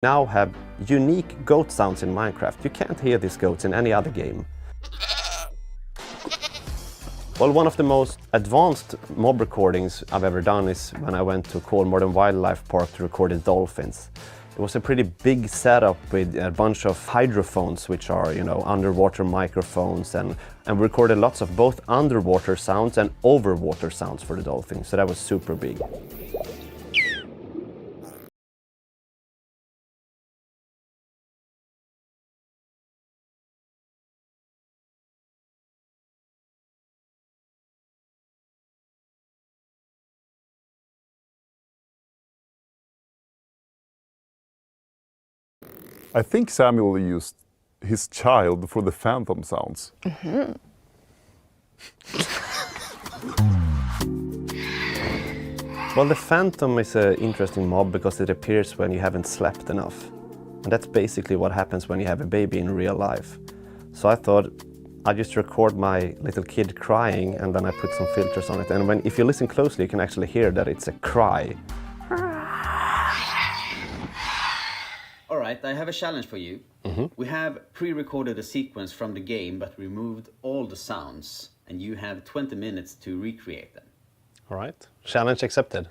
Now have unique goat sounds in Minecraft. You can't hear these goats in any other game. Well, one of the most advanced mob recordings I've ever done is when I went to Kolmården Wildlife Park to record the dolphins. It was a pretty big setup with a bunch of hydrophones, which are, underwater microphones, and we recorded lots of both underwater sounds and overwater sounds for the dolphins, so that was super big. I think Samuel used his child for the phantom sounds. Mm-hmm. Well, the phantom is an interesting mob because it appears when you haven't slept enough. And that's basically what happens when you have a baby in real life. So I thought I'd just record my little kid crying and then I put some filters on it. And if you listen closely, you can actually hear that it's a cry. All right, I have a challenge for you. We have pre-recorded a sequence from the game but removed all the sounds, and you have 20 minutes to recreate them. All right, challenge accepted.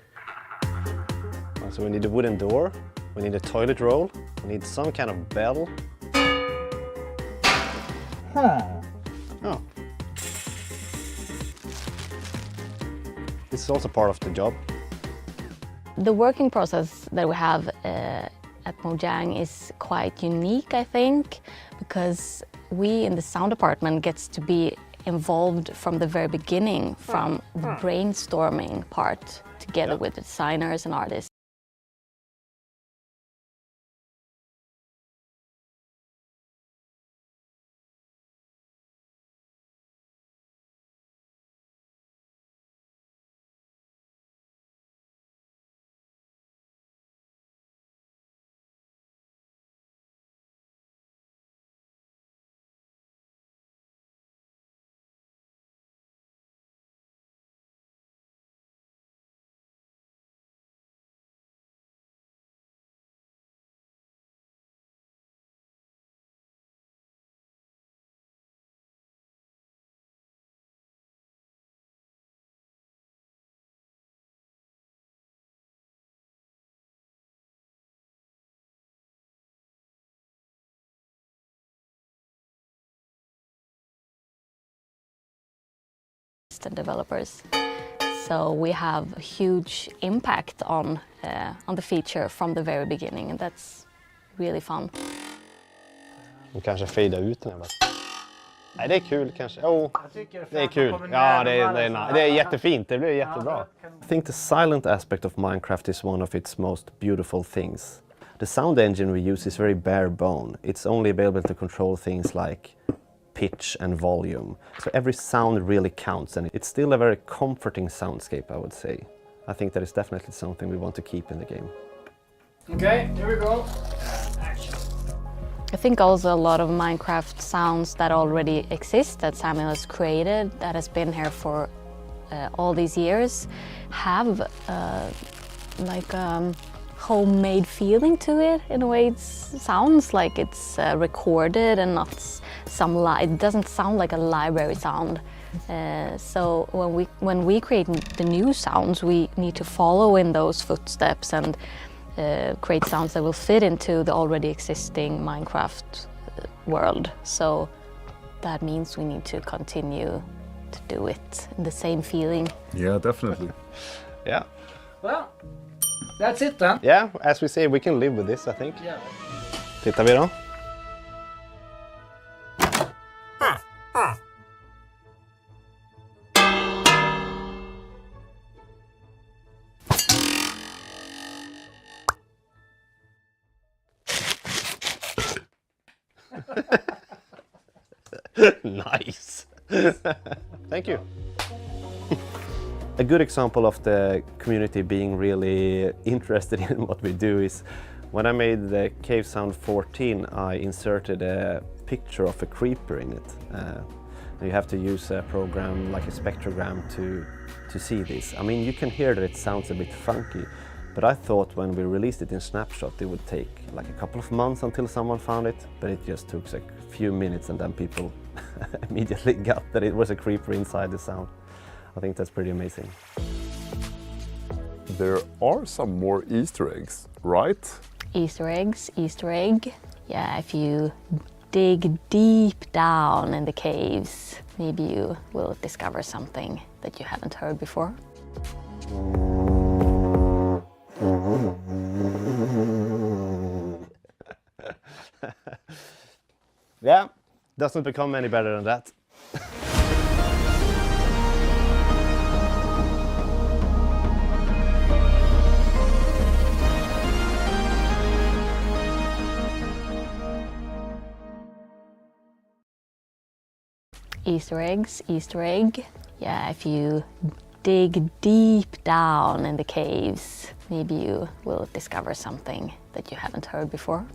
So we need a wooden door, we need a toilet roll, we need some kind of bell. Oh. This is also part of the job. The working process that we have at Mojang is quite unique, I think, because we in the sound department gets to be involved from the very beginning, from the brainstorming part, together with the designers and artists. And developers. So we have a huge impact on the feature from the very beginning, and that's really fun. Och kanske fejda ut den här bara. Nej, det är kul kanske. Det är kul. Ja, det är jättefint. Det blir jättebra. I think the silent aspect of Minecraft is one of its most beautiful things. The sound engine we use is very bare bone. It's only available to control things like pitch and volume. So every sound really counts, and it's still a very comforting soundscape, I would say. I think that is definitely something we want to keep in the game. Okay, here we go. Action. I think also a lot of Minecraft sounds that already exist, that Samuel has created, that has been here for all these years, have like a homemade feeling to it. In a way, it sounds like it's recorded and not it doesn't sound like a library sound. So when we create the new sounds, we need to follow in those footsteps and create sounds that will fit into the already existing Minecraft world. So that means we need to continue to do it in the same feeling. Yeah, definitely. Yeah. Well, that's it then. Yeah, as we say, we can live with this, I think. Yeah. Tittar vi då? Nice. Thank you. A good example of the community being really interested in what we do is when I made the Cave Sound 14, I inserted a picture of a creeper in it. You have to use a program like a spectrogram to see this. I mean, you can hear that it sounds a bit funky, But I thought when we released it in Snapshot it would take like a couple of months until someone found it, but it just took like a few minutes and then people immediately got that it was a creeper inside the sound. I think that's pretty amazing. There are some more Easter eggs, right? Easter eggs, Easter egg. Yeah, if you dig deep down in the caves, maybe you will discover something that you haven't heard before. Yeah, doesn't become any better than that. Easter eggs, Easter egg. Yeah, if you dig deep down in the caves, maybe you will discover something that you haven't heard before.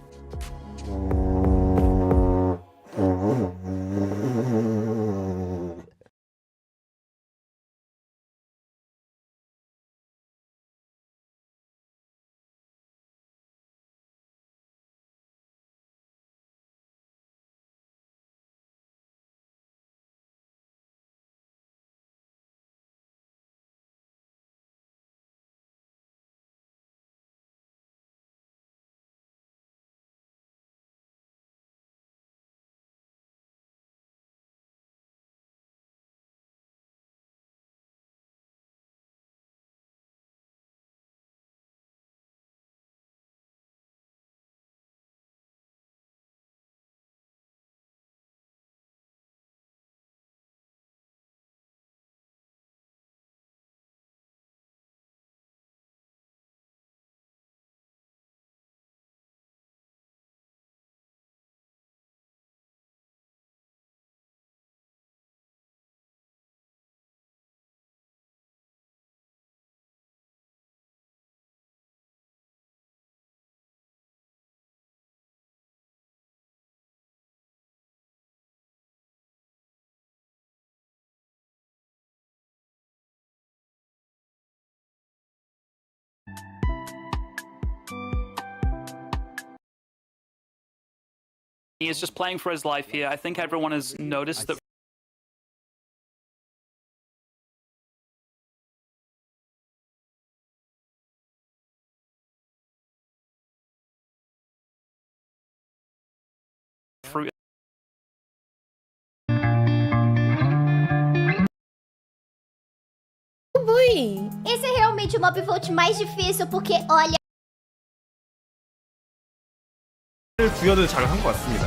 He is just playing for his life here. I think everyone has noticed that. Fruit. Ui, esse é realmente o mob vault mais difícil porque, olha... 부여도 잘 한 것 같습니다.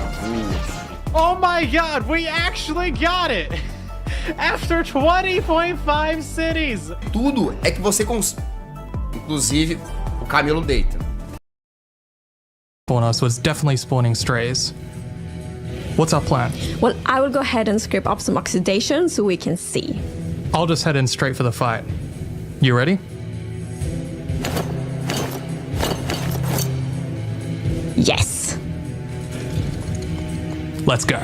Oh my god, we actually got it! After 20.5 cities! Tudo é que você inclusive o Camilo deita. So it's definitely spawning strays. What's our plan? Well, I will go ahead and scrape up some oxidation so we can see. I'll just head in straight for the fight. You ready? Yes. Let's go.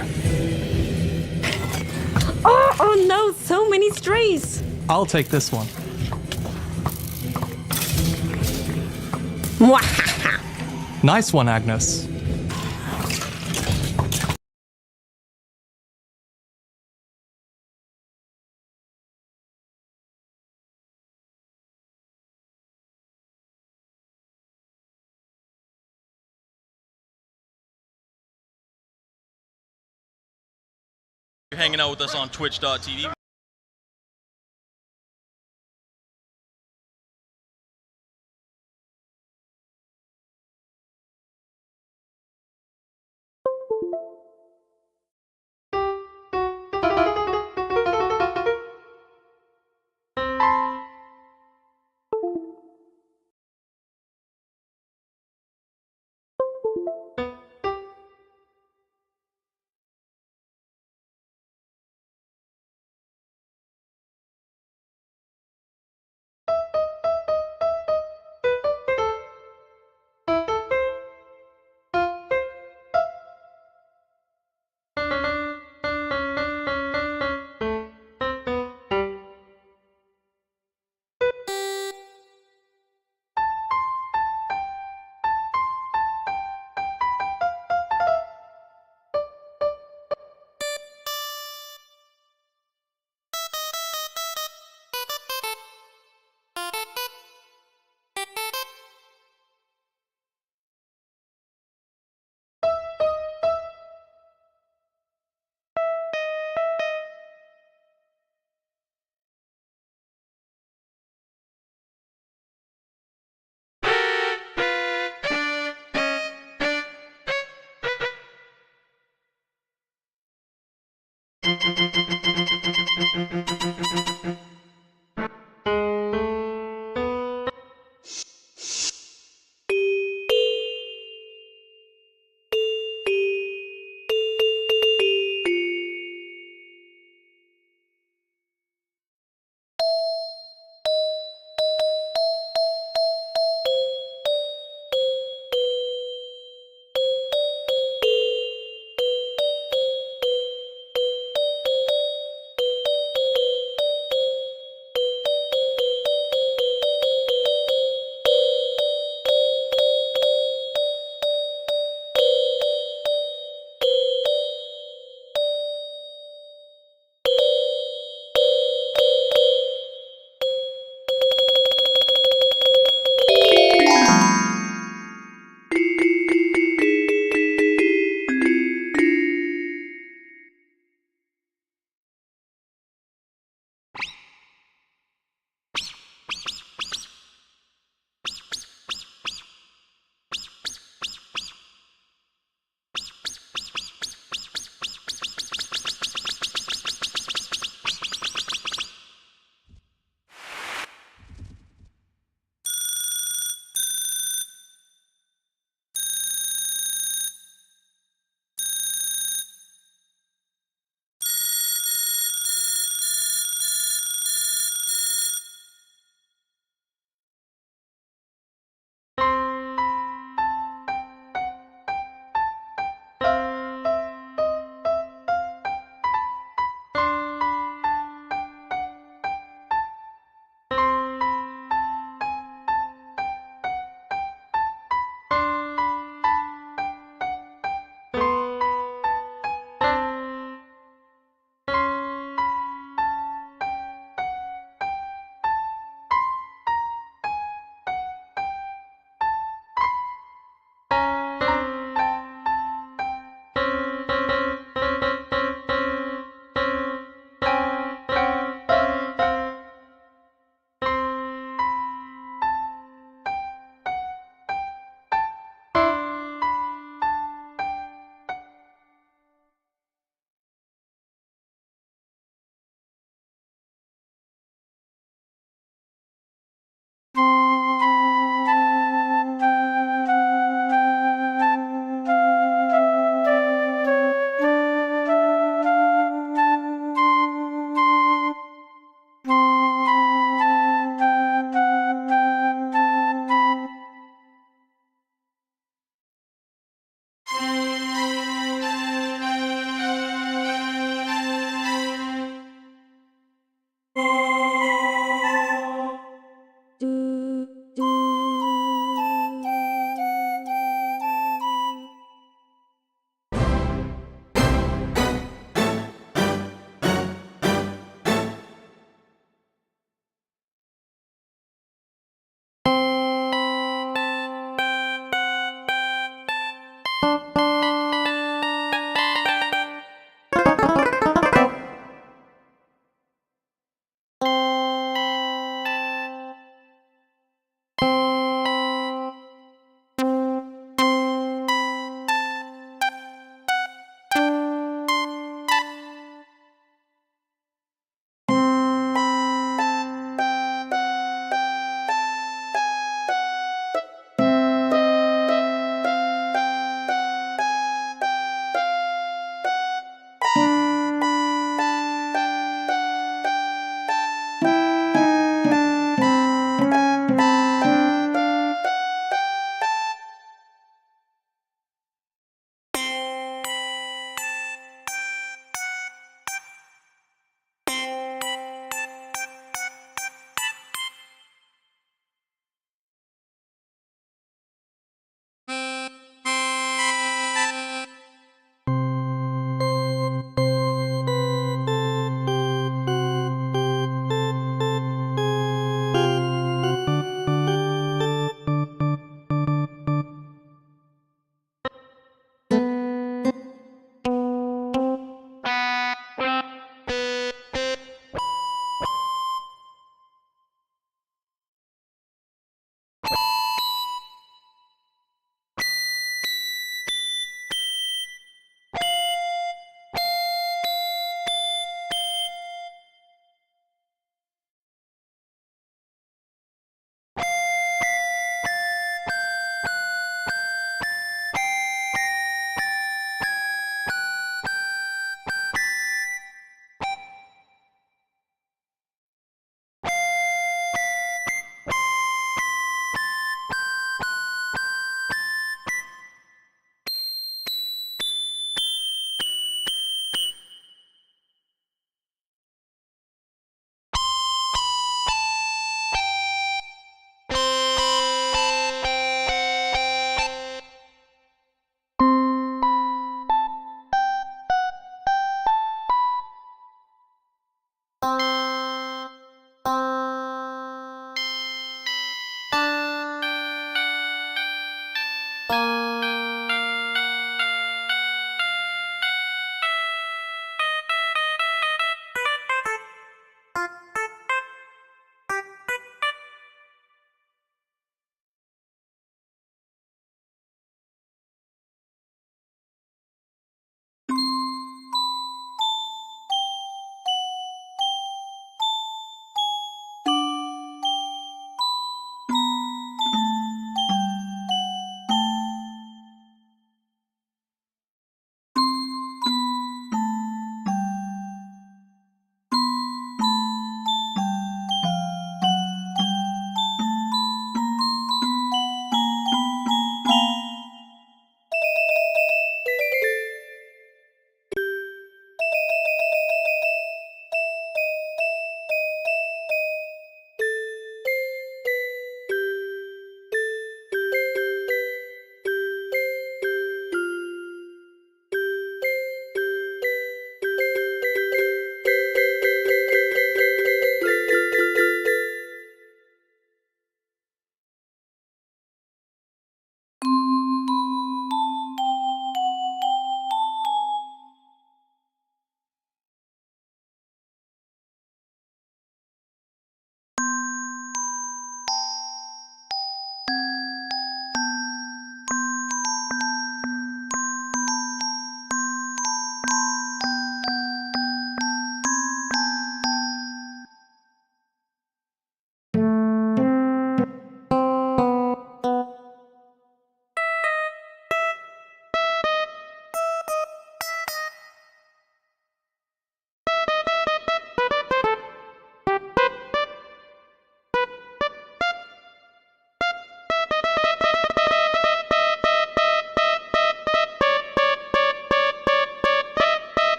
Oh no, so many strays. I'll take this one. Mwahaha. Nice one, Agnes. You're hanging out with us on twitch.tv.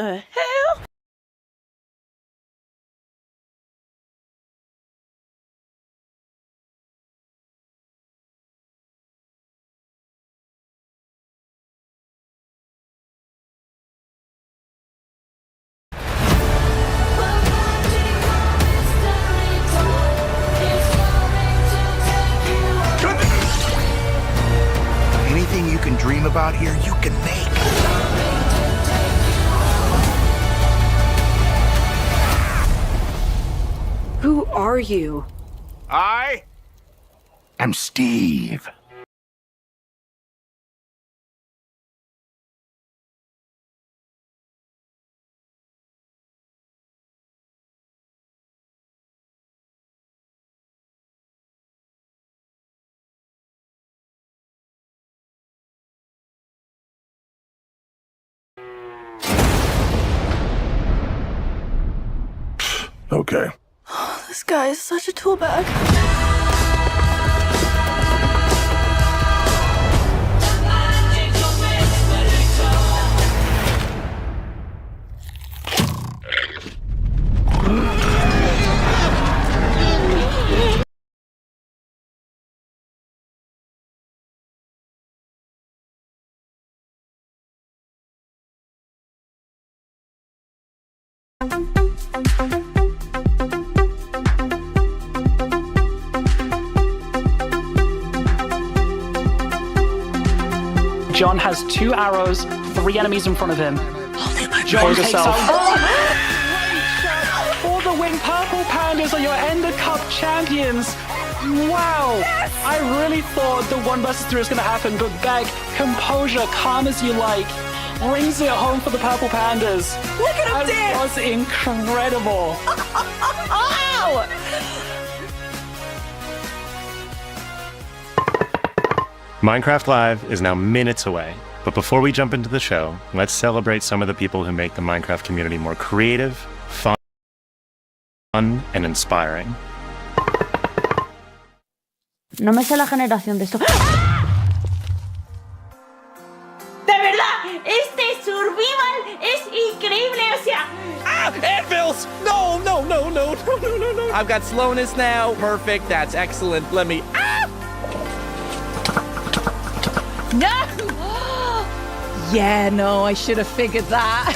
the hell? Anything you can dream about here, you can make. Who are you? I am Steve. Okay. This guy is such a tool bag. John has 2 arrows, 3 enemies in front of him. John takes out. All the Wing Purple Pandas are your Ender Cup champions. Wow! Yes! I really thought the 1 versus 3 was going to happen, but Gag, composure, calm as you like, brings it home for the Purple Pandas. Look at him dance! That was incredible. Ow! Minecraft Live is now minutes away, but before we jump into the show, let's celebrate some of the people who make the Minecraft community more creative, fun, and inspiring. No me sé la generación de esto. ¡De verdad! ¡Este survival es increíble! O sea... Anvils! No! I've got slowness now. Perfect. That's excellent. Let me... No! Yeah, no, I should have figured that.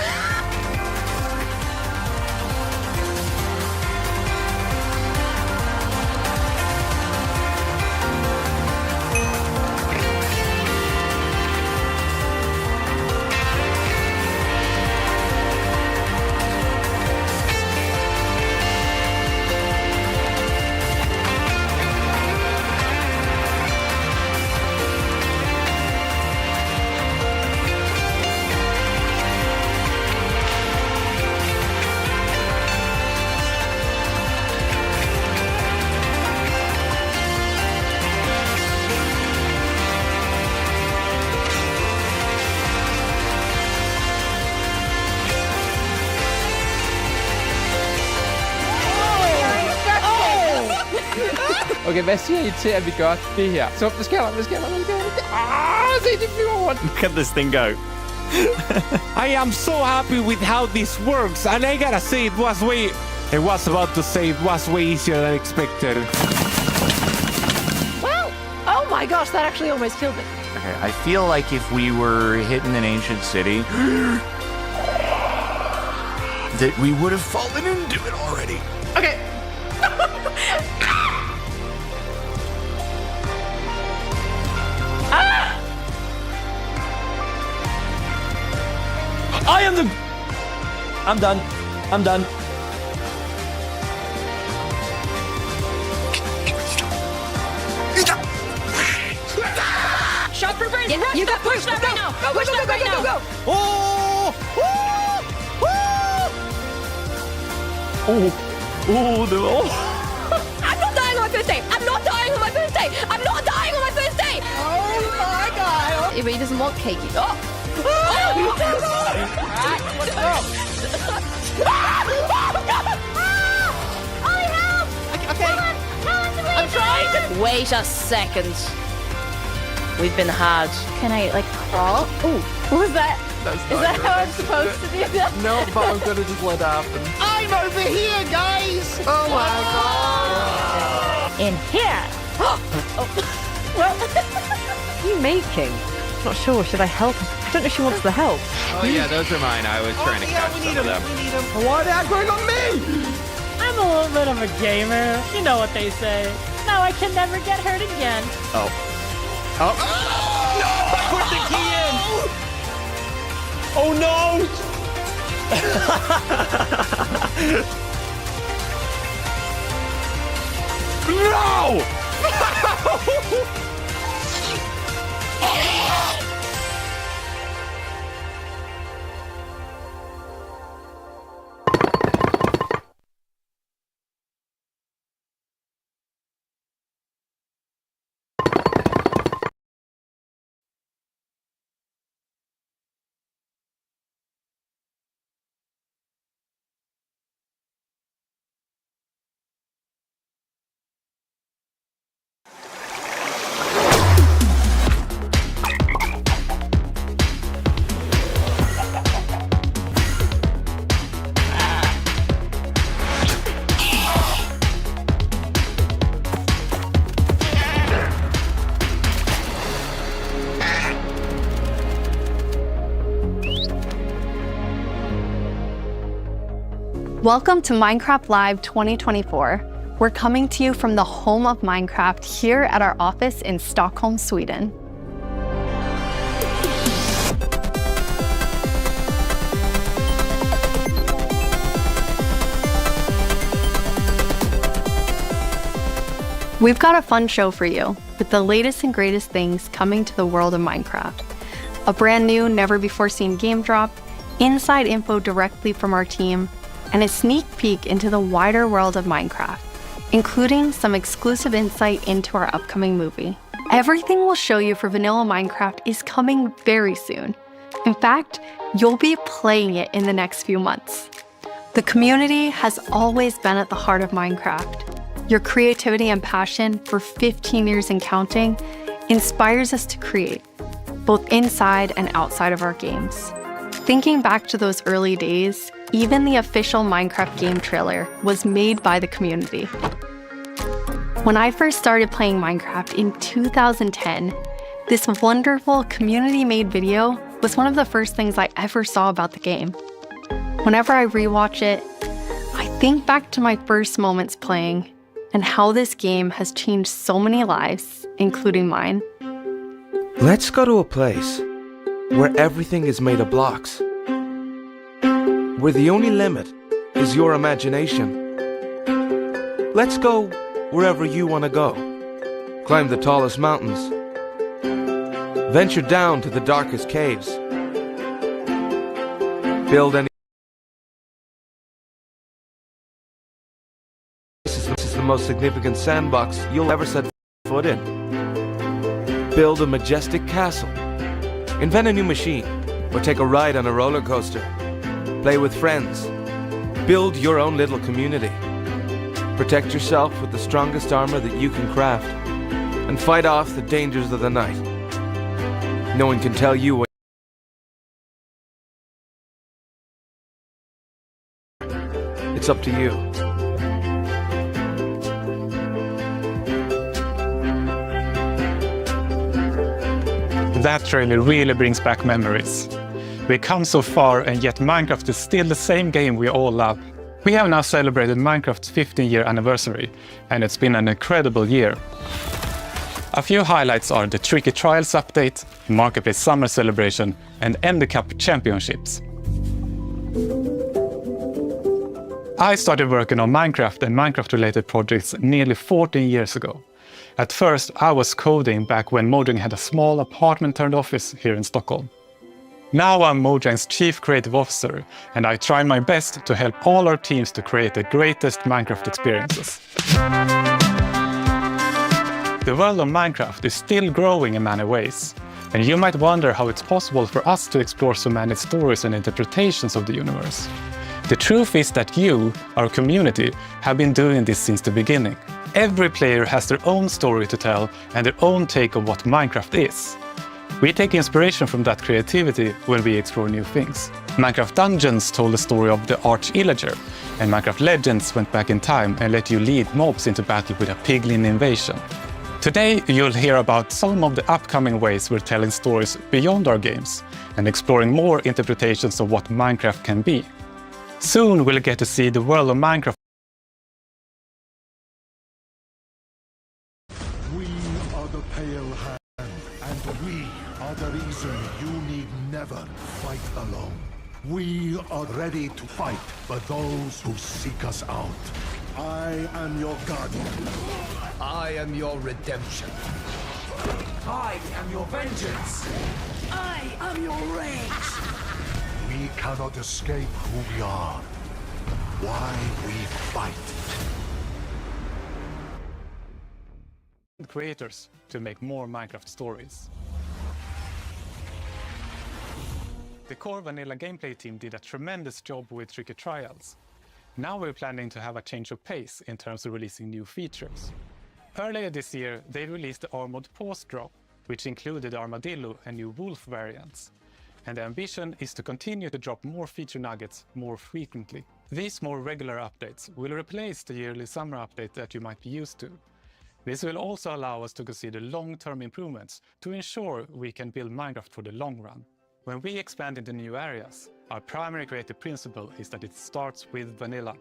Okay, hvad siger I til, at vi gør det her? Så, hvad sker der? Se, det flyver rundt. Look at this thing go. I am so happy with how this works, and I gotta say it was way easier than expected. Well, oh my gosh, that actually almost killed me. Okay, I feel like if we were hitting an ancient city, that we would have fallen into it already. Okay. I'm done. Shot for Brent! Yeah, you got push that right now! Go! I'm not dying on my first day! Oh my god! He doesn't want cakey. Oh! Okay. I'm trying to... Wait a second. We've been had. Can I like crawl? Ooh, what was that? That's Is not that good. how I'm supposed to do that? No, but I'm gonna just let it happen. I'm over here, guys! Oh my god! In here. What are you making? Not sure. Should I help? I don't know if she wants the help. Oh yeah, those are mine. I was trying to catch some of them. Why are they going on me? I'm a little bit of a gamer. You know what they say. Now I can never get hurt again. Oh. Oh. No! Put the key in! Oh no! No! Welcome to Minecraft Live 2024. We're coming to you from the home of Minecraft here at our office in Stockholm, Sweden. We've got a fun show for you, with the latest and greatest things coming to the world of Minecraft. A brand new, never-before-seen game drop, inside info directly from our team, and a sneak peek into the wider world of Minecraft, including some exclusive insight into our upcoming movie. Everything we'll show you for vanilla Minecraft is coming very soon. In fact, you'll be playing it in the next few months. The community has always been at the heart of Minecraft. Your creativity and passion for 15 years and counting inspires us to create, both inside and outside of our games. Thinking back to those early days, even the official Minecraft game trailer was made by the community. When I first started playing Minecraft in 2010, this wonderful community-made video was one of the first things I ever saw about the game. Whenever I rewatch it, I think back to my first moments playing and how this game has changed so many lives, including mine. Let's go to a place where everything is made of blocks, where the only limit is your imagination. Let's go wherever you want to go. Climb the tallest mountains. Venture down to the darkest caves. Build any... This is the most significant sandbox you'll ever set foot in. Build a majestic castle. Invent a new machine, or take a ride on a roller coaster. Play with friends. Build your own little community. Protect yourself with the strongest armor that you can craft, and fight off the dangers of the night. No one can tell you what. It's up to you. That trailer really brings back memories. We've come so far, and yet Minecraft is still the same game we all love. We have now celebrated Minecraft's 15-year anniversary, and it's been an incredible year. A few highlights are the Tricky Trials update, Marketplace Summer Celebration, and Ender Cup Championships. I started working on Minecraft and Minecraft-related projects nearly 14 years ago. At first, I was coding back when Mojang had a small apartment-turned-office here in Stockholm. Now I'm Mojang's Chief Creative Officer, and I try my best to help all our teams to create the greatest Minecraft experiences. The world of Minecraft is still growing in many ways, and you might wonder how it's possible for us to explore so many stories and interpretations of the universe. The truth is that you, our community, have been doing this since the beginning. Every player has their own story to tell and their own take on what Minecraft is. We take inspiration from that creativity when we explore new things. Minecraft Dungeons told the story of the Arch-Illager, and Minecraft Legends went back in time and let you lead mobs into battle with a piglin invasion. Today, you'll hear about some of the upcoming ways we're telling stories beyond our games and exploring more interpretations of what Minecraft can be. Soon, we'll get to see the world of Minecraft. We are the Pale Hand, and we are the reason you need never fight alone. We are ready to fight for those who seek us out. I am your guardian. I am your redemption. I am your vengeance. I am your rage. We cannot escape who we are. Why we fight. Creators to make more Minecraft stories. The core vanilla gameplay team did a tremendous job with Tricky Trials. Now we're planning to have a change of pace in terms of releasing new features. Earlier this year, they released the Armored Paws drop, which included Armadillo and new Wolf variants. And the ambition is to continue to drop more feature nuggets more frequently. These more regular updates will replace the yearly summer update that you might be used to. This will also allow us to consider long-term improvements to ensure we can build Minecraft for the long run. When we expand into new areas, our primary creative principle is that it starts with vanilla.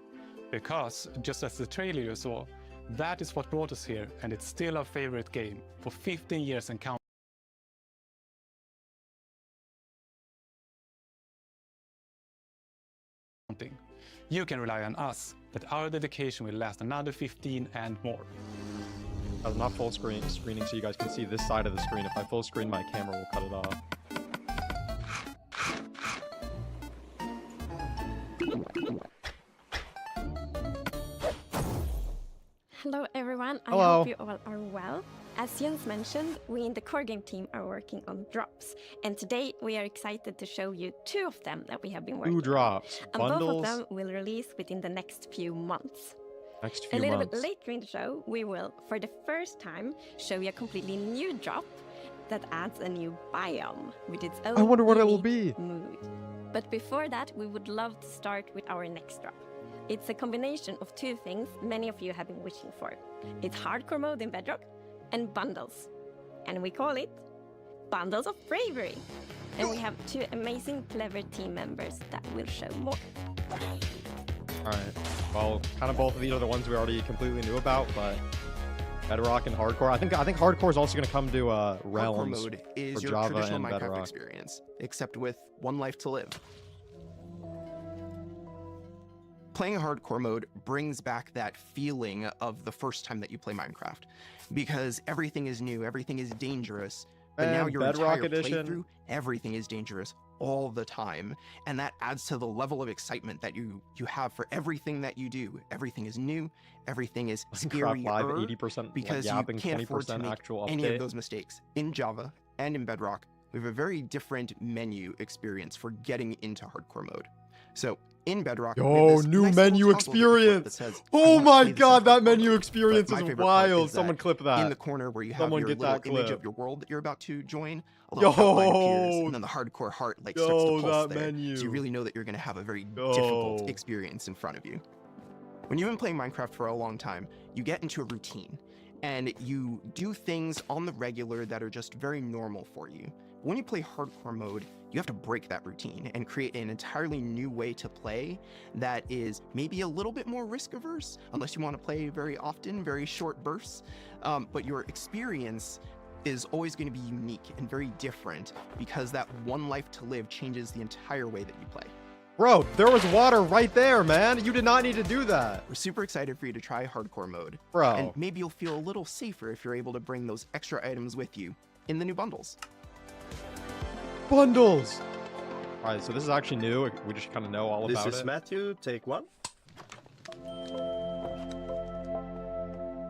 Because, just as the trailer you saw, that is what brought us here, and it's still our favorite game for 15 years and counting. You can rely on us that our dedication will last another 15 and more. I'm not full screening so you guys can see this side of the screen. If I full screen, my camera will cut it off. Hello everyone, I Hello. hope you all are well. As Jens mentioned, we in the core game team are working on drops, and today we are excited to show you 2 of them that we have been working Two drops. on. Bundles. And both of them will release within the next few months. Next few A little months. bit later in the show, we will, for the first time, show you a completely new drop that adds a new biome with its own I wonder what it will unique be. mood. But before that, we would love to start with our next drop. It's a combination of 2 things many of you have been wishing for. It's hardcore mode in Bedrock and bundles. And we call it Bundles of Bravery. And we have 2 amazing, clever team members that will show more. Alright. Well, kind of both of these are the ones we already completely knew about, but Bedrock and Hardcore. I think Hardcore is also going to come to Realms Hardcore mode is for your Java traditional and Minecraft Bedrock. experience, except with one life to live. Playing hardcore mode brings back that feeling of the first time that you play Minecraft, because everything is new, everything is dangerous, but now your Bedrock entire Edition. playthrough, everything is dangerous all the time, and that adds to the level of excitement that you have for everything that you do. Everything is new, everything is Minecraft Live, scarier, 80% because you yapping, can't afford to 20% make actual any update. of those mistakes. In Java and in Bedrock, we have a very different menu experience for getting into hardcore mode. So in Bedrock, we have Yo, this new nice little menu toggle that you flip that experience. says, Oh "I want to my play this god, in that hardcore menu mode." experience But my is favorite part wild. is Someone that clip that. in the corner where you have Someone your get little that image clip. of your world that you're about to join, a little outline appears, and then the hardcore heart starts to pulse that there. menu. So you really know that you're going to have a very difficult experience in front of you. When you've been playing Minecraft for a long time, you get into a routine, and you do things on the regular that are just very normal for you. When you play hardcore mode, you have to break that routine and create an entirely new way to play that is maybe a little bit more risk averse, unless you want to play very often, very short bursts. But your experience is always going to be unique and very different, because that one life to live changes the entire way that you play. Bro, there was water right there, man. You did not need to do that. We're super excited for you to try hardcore mode. Bro. And maybe you'll feel a little safer if you're able to bring those extra items with you in the new bundles. Bundles. All right, so this is actually new. We just kind of know all about it. This is Matthew, take 1.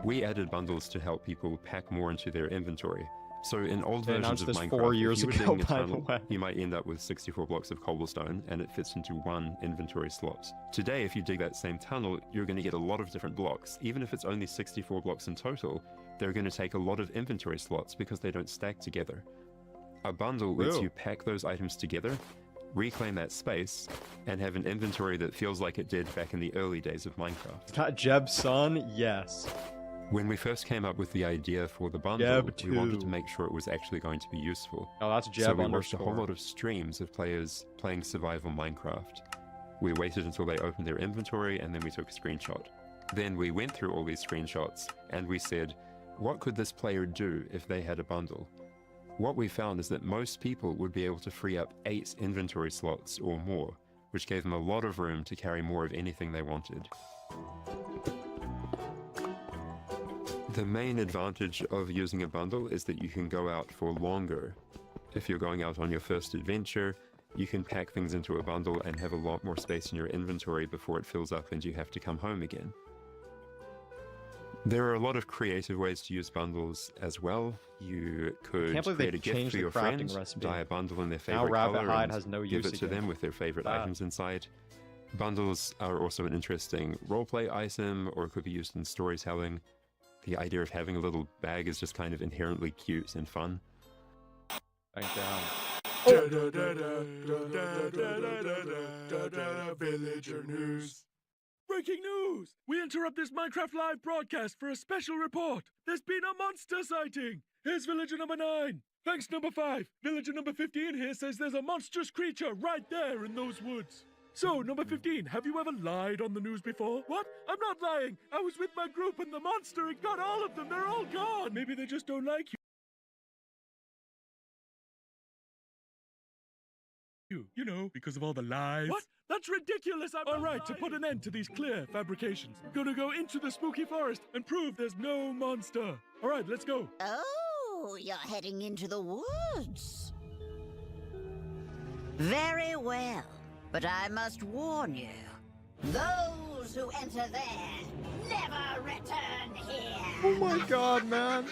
We added bundles to help people pack more into their inventory. So in old They versions announced of this Minecraft, 4 years if you were ago, digging a by the tunnel, way. you might end up with 64 blocks of cobblestone, and it fits into 1 inventory slot. Today, if you dig that same tunnel, you're going to get a lot of different blocks. Even if it's only 64 blocks in total, they're going to take a lot of inventory slots because they don't stack together. A bundle lets you pack those items together, reclaim that space, and have an inventory that feels like it did back in the early days of Minecraft. Is that Jeb's son? Yes. When we first came up with the idea for the bundle, we wanted to make sure it was actually going to be useful. Oh, that's Jeb So we watched a whole underscore. lot of streams of players playing survival Minecraft. We waited until they opened their inventory and then we took a screenshot. Then we went through all these screenshots and we said, what could this player do if they had a bundle? What we found is that most people would be able to free up 8 inventory slots or more, which gave them a lot of room to carry more of anything they wanted. The main advantage of using a bundle is that you can go out for longer. If you're going out on your first adventure, you can pack things into a bundle and have a lot more space in your inventory before it fills up and you have to come home again. There are a lot of creative ways to use bundles as well. You could Can't believe create they a gift changed for the your crafting friend, recipe. dye a bundle in their Now favorite rabbit color hide and has no give use it to again. them with their favorite Bad. items inside. Bundles are also an interesting roleplay item, or it could be used in storytelling. The idea of having a little bag is just kind of inherently cute and fun. Thank God. Villager news. Breaking news! We interrupt this Minecraft Live broadcast for a special report. There's been a monster sighting. Here's villager number 9. Thanks, number 5. Villager number 15 here says there's a monstrous creature right there in those woods. So, number 15, have you ever lied on the news before? What? I'm not lying. I was with my group and the monster, it got all of them. They're all gone. Maybe they just don't like you. You know, because of all the lies. What? That's ridiculous! I'm alright, to put an end to these clear fabrications, I'm gonna go into the spooky forest and prove there's no monster. Alright, let's go. Oh, you're heading into the woods. Very well, but I must warn you. Those who enter there never return here. Oh my God, man.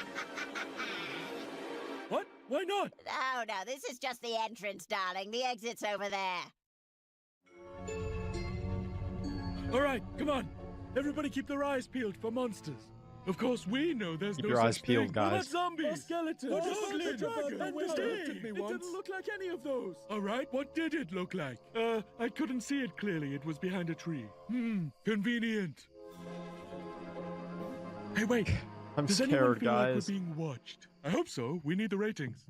What? Why not? Oh, no, this is just the entrance, darling. The exit's over there. Alright, come on. Everybody keep their eyes peeled for monsters. Of course, we know there's Keep no your such eyes peeled, thing. guys. What about zombies? Or skeletons? Or goblins? dragon? And it didn't look like any of those. Alright, what did it look like? I couldn't see it clearly. It was behind a tree. Convenient. Hey, wait. I'm Does anyone scared, feel like guys. we're being watched? I hope so. We need the ratings.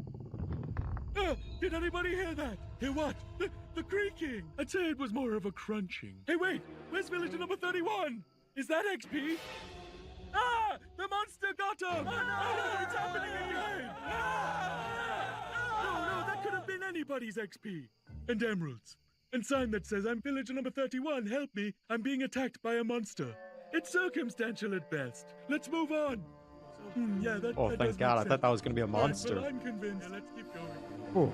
Did anybody hear that? Hear what? The creaking. I'd say it was more of a crunching. Hey, wait. Where's villager number 31? Is that XP? Ah! The monster got him! Oh, no! It's happening again! No, that could have been anybody's XP. And emeralds. And sign that says, I'm villager number 31, help me. I'm being attacked by a monster. It's circumstantial at best. Let's move on. Yeah, that, Oh, that thank does God. make I thought that was going to be a sense. Right, monster. well, I'm convinced. Yeah, let's keep going. Ooh.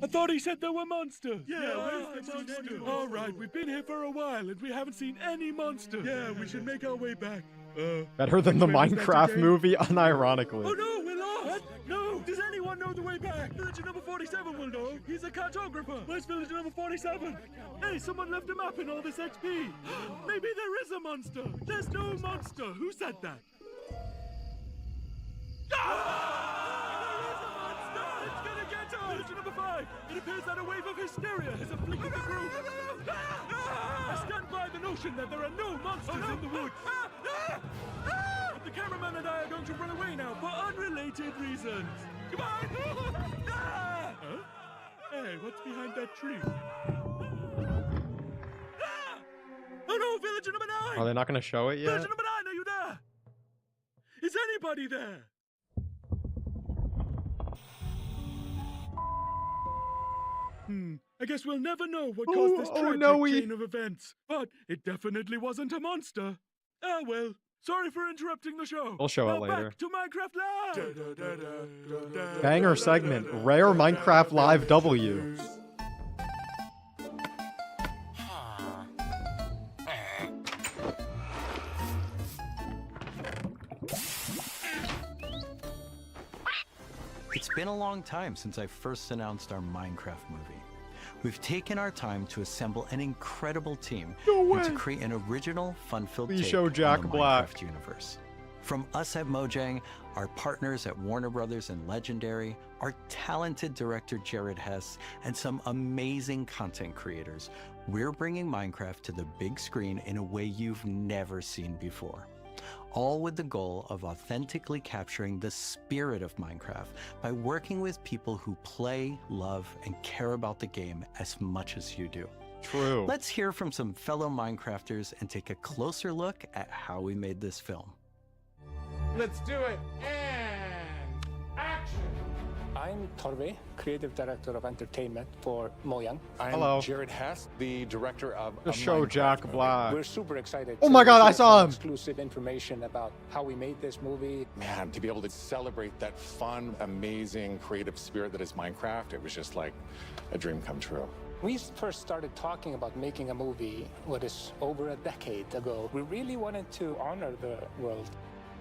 I thought he said there were monsters. Yeah, where's the monster? All right, we've been here for a while and we haven't seen any monsters. Yeah, we should make our way back. Better than the when is that Minecraft again? movie, unironically. Oh no, we're lost! What? No! Does anyone know the way back? Villager number 47 will know. He's a cartographer. Where's villager number 47? Hey, someone left a map in all this XP. Maybe there is a monster. There's no monster. Who said that? It's gonna get us! Villager number 5! It appears that a wave of hysteria has afflicted the group. I stand by the notion that there are no monsters in the woods. But the cameraman and I are going to run away now for unrelated reasons. Goodbye! Huh? Hey, what's behind that tree? Oh no, villager number 9! Are they not going to show it yet? Villager number 9, are you there? Is anybody there? I guess we'll never know what caused this tragic chain of events. But it definitely wasn't a monster. Ah, well. Sorry for interrupting the show. We'll show it Now later. Back to Minecraft Live! Banger segment. Rare Minecraft Live W. It's been a long time since I first announced our Minecraft movie. We've taken our time to assemble an incredible team and to create an original, fun-filled Please take show Jack on the Black. Minecraft universe. From us at Mojang, our partners at Warner Brothers and Legendary, our talented director Jared Hess, and some amazing content creators, we're bringing Minecraft to the big screen in a way you've never seen before. All with the goal of authentically capturing the spirit of Minecraft by working with people who play, love, and care about the game as much as you do. True. Let's hear from some fellow Minecrafters and take a closer look at how we made this film. Let's do it. And action. I'm Torve, Creative Director of Entertainment for Mojang. I'm Hello. Jared Hess, the Director of The show Jack Black. We're super excited. Oh my God, I saw him. Exclusive information about how we made this movie. Man, to be able to celebrate that fun, amazing, creative spirit that is Minecraft, it was just like a dream come true. We first started talking about making a movie, what is over a decade ago. We really wanted to honor the world.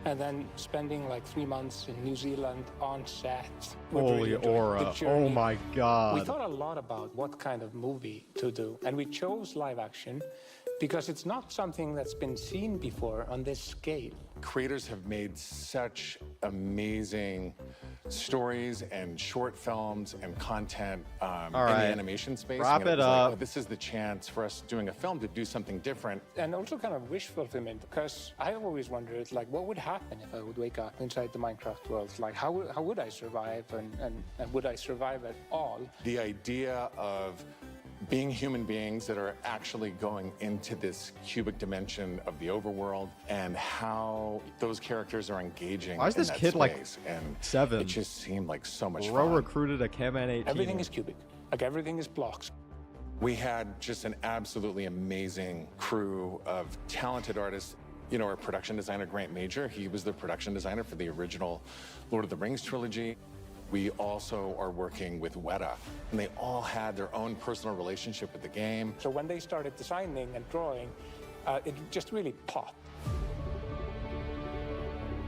And then spending like 3 months in New Zealand on set. Holy aura. Oh my God. We thought a lot about what kind of movie to do. And we chose live action because it's not something that's been seen before on this scale. Creators have made such amazing stories and short films and content in the animation space. Wrap it up. Like, oh, this is the chance for us doing a film to do something different. And also kind of wish fulfillment, because I always wondered, like, what would happen if I would wake up inside the Minecraft world? Like, how would I survive, and would I survive at all? The idea of being human beings that are actually going into this cubic dimension of the overworld and how those characters are engaging. Why is this in that kid like space. And 7? It just seemed like so much Bro fun. recruited a Camman 18. Everything is cubic. Like, everything is blocks. We had just an absolutely amazing crew of talented artists. You know, our production designer, Grant Major, he was the production designer for the original Lord of the Rings trilogy. We also are working with Weta, and they all had their own personal relationship with the game. So when they started designing and drawing, it just really popped.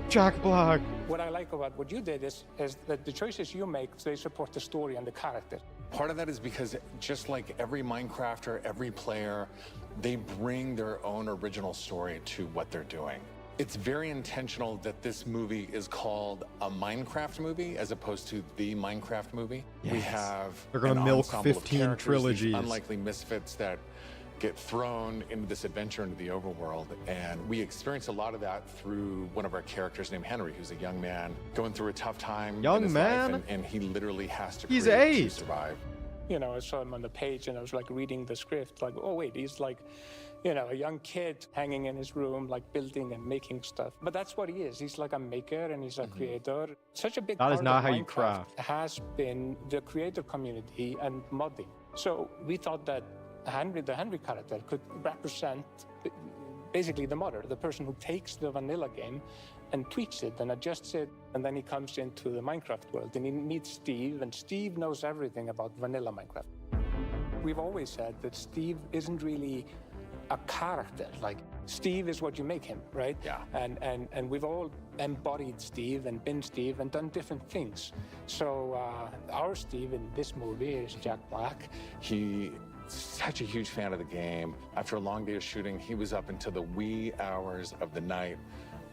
Jack Black. What I like about what you did is that the choices you make, they support the story and the character. Part of that is because just like every Minecrafter, every player, they bring their own original story to what they're doing. It's very intentional that this movie is called a Minecraft movie as opposed to the Minecraft movie. Yes. We have They're gonna an milk ensemble of 15 characters, these trilogies. unlikely misfits that get thrown into this adventure into the overworld. And we experience a lot of that through one of our characters named Henry, who's a young man going through a tough time in his life, and he literally has to create to survive. You know, I saw him on the page and I was like reading the script, like, oh wait, he's like, you know, a young kid hanging in his room, like building and making stuff. But that's what he is. He's like a maker and he's a creator. Such a big part That is not of how you Minecraft craft. has been the creator community and modding. So we thought that Henry, the Henry character, could represent basically the modder, the person who takes the vanilla game and tweaks it and adjusts it, and then he comes into the Minecraft world and he meets Steve, and Steve knows everything about vanilla Minecraft. We've always said that Steve isn't really a character. Like, Steve is what you make him, right? Yeah. And we've all embodied Steve and been Steve and done different things. So our Steve in this movie is Jack Black. He's such a huge fan of the game. After a long day of shooting, he was up until the wee hours of the night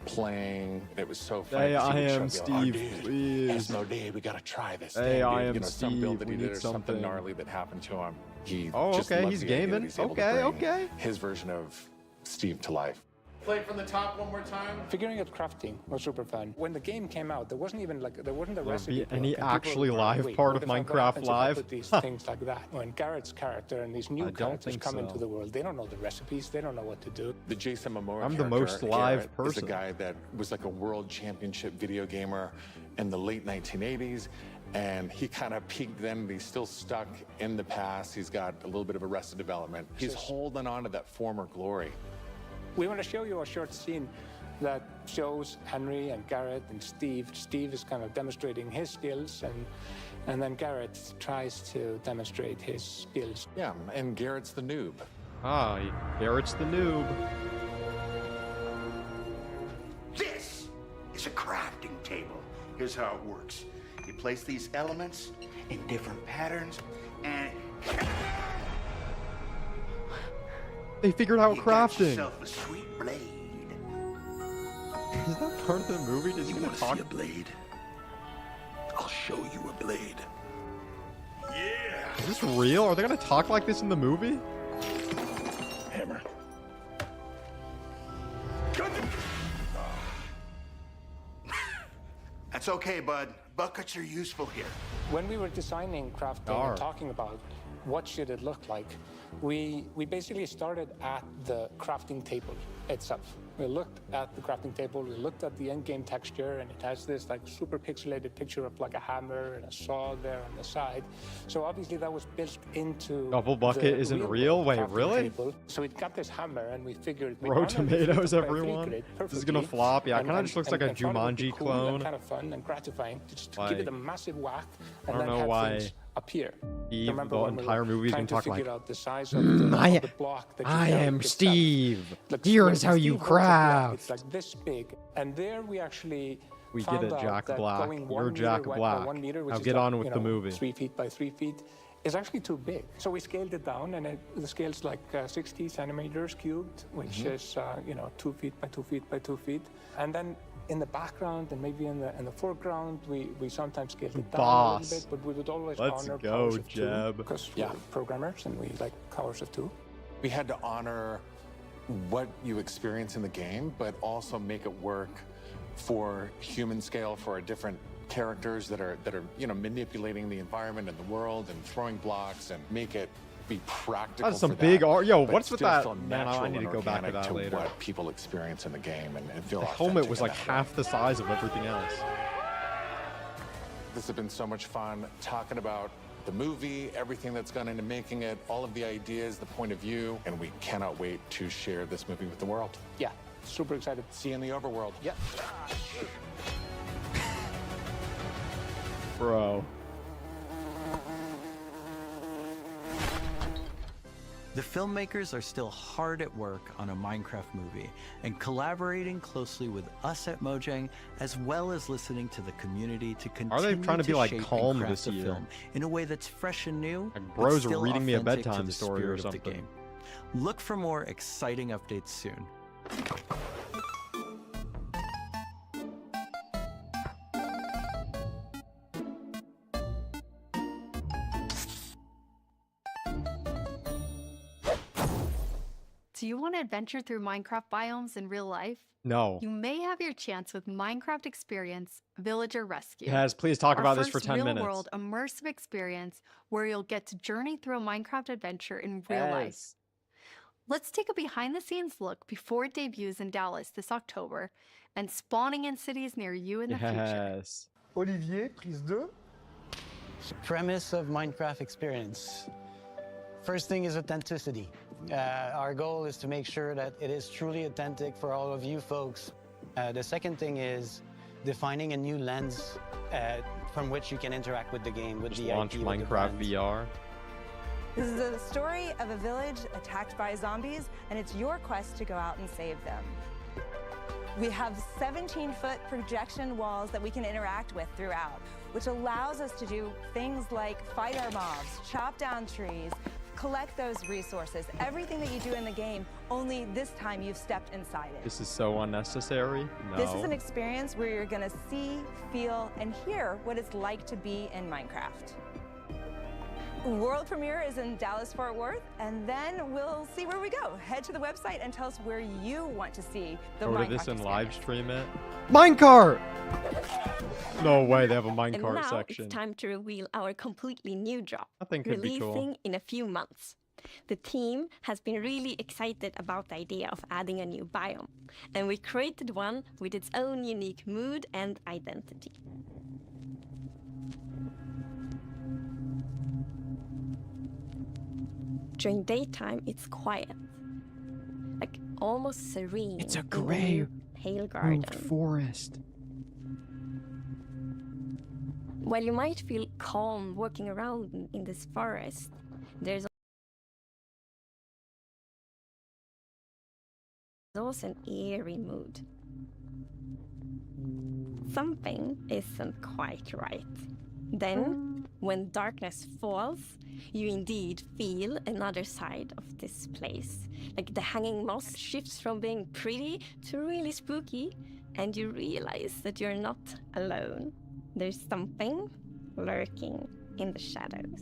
playing. It was so funny. Hey, I He would am show me, Steve, dude, please. Asmodee, we gotta try this Hey, thing, I dude. am You know, some build that he Steve, we did need or something something. gnarly that happened to him. He Oh, just okay, loves he's the idea that gaming. he's able to Okay, bring okay. his version of Steve to life. Play it from the top one more time. Figuring out crafting was super fun. When the game came out, there wasn't even like, there wasn't a Will there recipe be book, any and people actually were, live "Wait, part what of if I- what Minecraft happens if I Live?" put these things like that. When Garrett's character and these new I don't characters think come so. into the world, they don't know the recipes, they don't know what to do. The Jason Momoa I'm the character, most live Garrett, is person. a guy that was like a world championship video gamer in the late 1980s. And he kind of peaked then, but he's still stuck in the past. He's got a little bit of Arrested Development. He's holding on to that former glory. We want to show you a short scene that shows Henry and Garrett and Steve. Steve is kind of demonstrating his skills, and then Garrett tries to demonstrate his skills. Yeah, and Garrett's the noob. Ah, Garrett's the noob. This is a crafting table. Here's how it works. You place these elements in different patterns, and They figured out you got crafting. yourself a sweet blade. Is that part of the movie? Is he gonna talk? A blade? I'll show you a blade. Yeah. Is this real? Are they gonna talk like this in the movie? Hammer. That's okay, bud. Buckets are useful here. When we were designing crafting and talking about what should it look like, we basically started at the crafting table itself. We looked at the crafting table, we looked at the end-game texture, and it has this like super pixelated picture of like a hammer and a saw there on the side. So obviously that was built into Double bucket isn't real? Wait, really? Table. So it got this hammer, and we figured Throw tomatoes, everyone. This is gonna flop. Yeah, it kind of just looks like a Jumanji clone. Kind of fun and gratifying to just give it a massive whack and I don't then know have why things appear. Steve, the entire movie is gonna talk like, out the size of the block that I am Steve. Like, Here is when how you Steve holds a block, craft. It's like this big, and there we actually We found get it, out Jack that Black. going You're 1 Jack meter by Black. 1 meter, which Now is get like, on with the movie. 3 feet by 3 feet, is actually too big. So we scaled it down, and the scale's like 60 centimeters cubed, which is 2 feet by 2 feet by 2 feet, and then in the background and maybe in the foreground, we sometimes scaled it down a little bit, but we would always honor powers of 2 because we're programmers and we like powers of 2. We had to honor what you experience in the game, but also make it work for human scale for our different characters that are manipulating the environment and the world and throwing blocks and make it be practical. That's some for big that, art. Yo, but what's with still that? feel Man, I natural need to and go back to organic that later. what people experience in the game and feel The authentic helmet was in like that way. half the size of everything else. This has been so much fun talking about the movie, everything that's gone into making it, all of the ideas, the point of view, and we cannot wait to share this movie with the world. Yeah, super excited. See you in the overworld. Yeah. Bro. The filmmakers are still hard at work on a Minecraft movie and collaborating closely with us at Mojang, as well as listening to the community to continue Are they trying to be like shape and calm craft this the year? film in a way that's fresh and new, Like but bros are still reading me a authentic to bedtime the story or spirit of the something. game. Look for more exciting updates soon. Do you want to adventure through Minecraft biomes in real life? No. You may have your chance with Minecraft Experience Villager Rescue. Yes, please talk Our about this for first 10 minutes. real-world immersive experience where you'll get to journey through a Minecraft adventure in real life. Let's take a behind-the-scenes look before it debuts in Dallas this October and spawning in cities near you in the future. Yes. Olivier, prise 2. Premise of Minecraft Experience. First thing is authenticity. Our goal is to make sure that it is truly authentic for all of you folks. The second thing is defining a new lens from which you can interact with the game, with Just the launch IP, with the Minecraft brand. VR. This is the story of a village attacked by zombies, and it's your quest to go out and save them. We have 17-foot projection walls that we can interact with throughout, which allows us to do things like fight our mobs, chop down trees, collect those resources, everything that you do in the game, only this time you've stepped inside it. This is so unnecessary. No. This is an experience where you're gonna see, feel, and hear what it's like to be in Minecraft. World premiere is in Dallas-Fort Worth, and then we'll see where we go. Head to the website and tell us where you want to see the Go to Minecraft this and experience. live stream it. Minecart! No way, they have a And minecart now section. it's time to reveal our completely new drop, I think could be releasing cool. in a few months. The team has been really excited about the idea of adding a new biome, and we created one with its own unique mood and identity. During daytime, it's quiet, like almost serene. It's a in grey pale garden. forest. While you might feel calm walking around in this forest, there's also an eerie mood. Something isn't quite right. Then, when darkness falls, you indeed feel another side of this place. Like the hanging moss shifts from being pretty to really spooky, and you realize that you're not alone. There's something lurking in the shadows.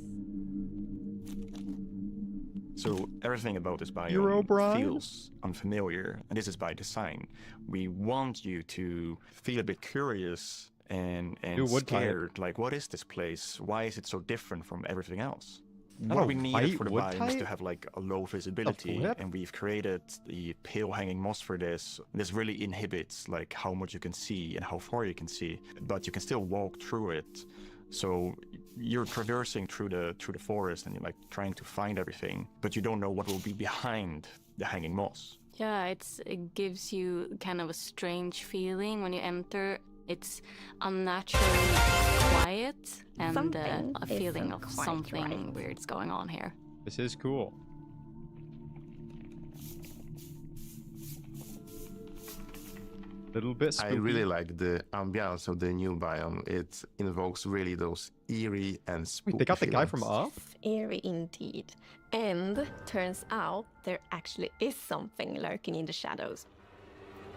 So everything about this Hero biome Bride? feels unfamiliar, and this is by design. We want you to feel a bit curious and Dude, wood type. scared. Like, what is this place? Why is it so different from everything else? Oh, What we needed white for the wood biome is to type? have like a low visibility, flip? and we've created the pale hanging moss for this. This really inhibits like how much you can see and how far you can see, but you can still walk through it. So you're traversing through the forest and you're like trying to find everything, but you don't know what will be behind the hanging moss. Yeah, it gives you kind of a strange feeling when you enter. It's unnaturally quiet and Something a feeling isn't of quite something right. weird's going on here. This is cool. Little bit spooky. I really like the ambiance of the new biome. It invokes really those eerie and spooky Wait, they got the guy feelings. from Up? Eerie indeed. And turns out there actually is something lurking in the shadows.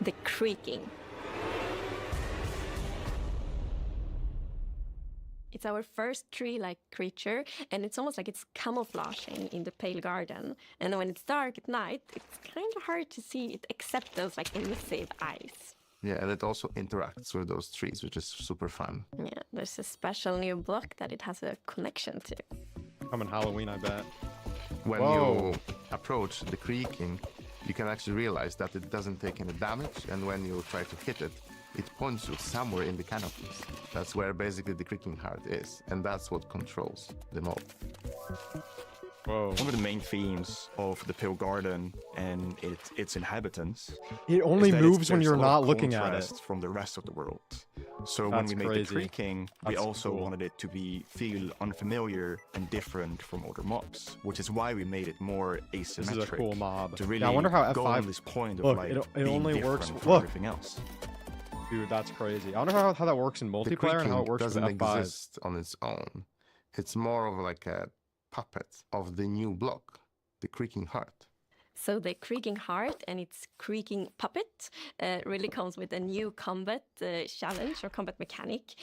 The creaking. It's our first tree-like creature, and it's almost like it's camouflaging in the pale garden. And when it's dark at night, it's kind of hard to see it except those like emissive eyes. Yeah, and it also interacts with those trees, which is super fun. Yeah, there's a special new block that it has a connection to. Coming Halloween, I bet. When Whoa. you approach the creaking, you can actually realize that it doesn't take any damage, and when you try to hit it, it points you somewhere in the canopies. That's where basically the creaking heart is, and that's what controls the mob. Whoa. One of the main themes of the Pale Garden and its inhabitants. It only is that moves when there's you're a lot not of looking at it. contrast from the rest of the world. So when That's we made crazy. the creaking, we That's also cool. wanted it to feel unfamiliar and different from other mobs, which is why we made it more asymmetric. This is a cool mob. To really Yeah, I wonder how go F5 on this point of Look, like it being only different works. from Look, everything else. dude, that's crazy. I wonder how that works in The multiplayer and how it creaking works with doesn't F5. exist on its own. It's more of like a puppet of the new block, the creaking heart. So the creaking heart and its creaking puppet really comes with a new combat challenge or combat mechanic,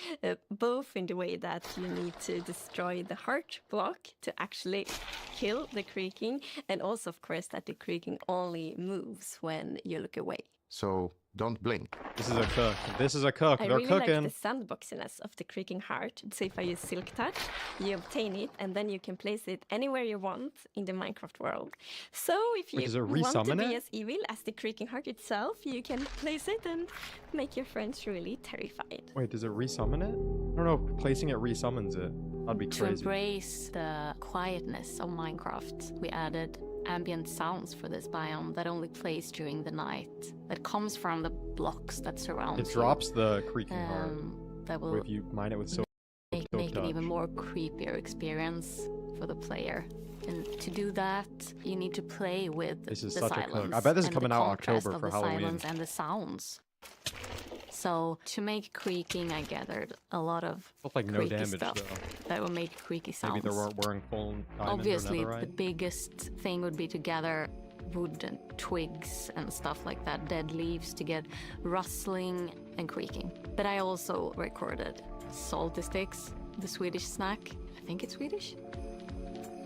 both in the way that you need to destroy the heart block to actually kill the creaking, and also, of course, that the creaking only moves when you look away. So don't blink. This is a cook. This is a cook. I They're really cooking. like the sandboxiness of the creaking heart. So if I use Silk Touch, you obtain it, and then you can place it anywhere you want in the Minecraft world. So if Wait, you does it want to resummon be it? as evil as the creaking heart itself, you can place it and make your friends really terrified. Wait, does it resummon it? I don't know if placing it resummons it. That'd be To crazy. embrace the quietness of Minecraft, we added ambient sounds for this biome that only plays during the night, that comes from the blocks that surround It you. drops the creaking heart. That will If you mine it with silk make an even touch. more creepier experience for the player. And to do that, you need to play with This is the such a cook. silence. I bet this is and the coming out contrast October of for the Halloween. silence and the sounds. So to make creaking, I gathered a lot of Look like no creaky damage, stuff though. that will make creaky sounds. Maybe they weren't wearing full diamond Obviously, or the netherite. biggest thing would be to gather wood and twigs and stuff like that, dead leaves, to get rustling and creaking. But I also recorded salty sticks, the Swedish snack. I think it's Swedish.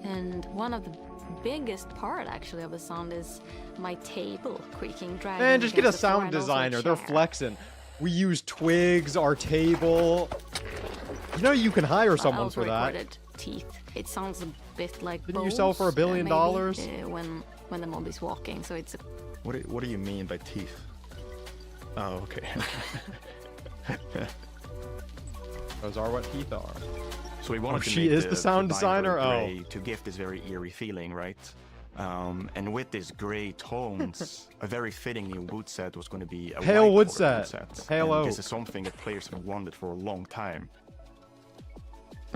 And one of the biggest part, actually, of the sound is my table creaking, dragging. Man, just get a against the floor, sound and also a designer. They're chair. flexing. We use twigs, our table. You know you can hire I someone also for that. recorded teeth. It sounds a bit like Didn't you sell for $1 billion? when the mob is walking. So it's a What do you mean by teeth? Oh, okay. Those are what teeth are. So we wanted Oh, to she make is the sound biome designer? very Oh. gray to give this very eerie feeling, right? And with this gray tones, a very fitting new wood set was going to be a Pale white wood border set. Pale And This oak. is something that players have wanted for a long time.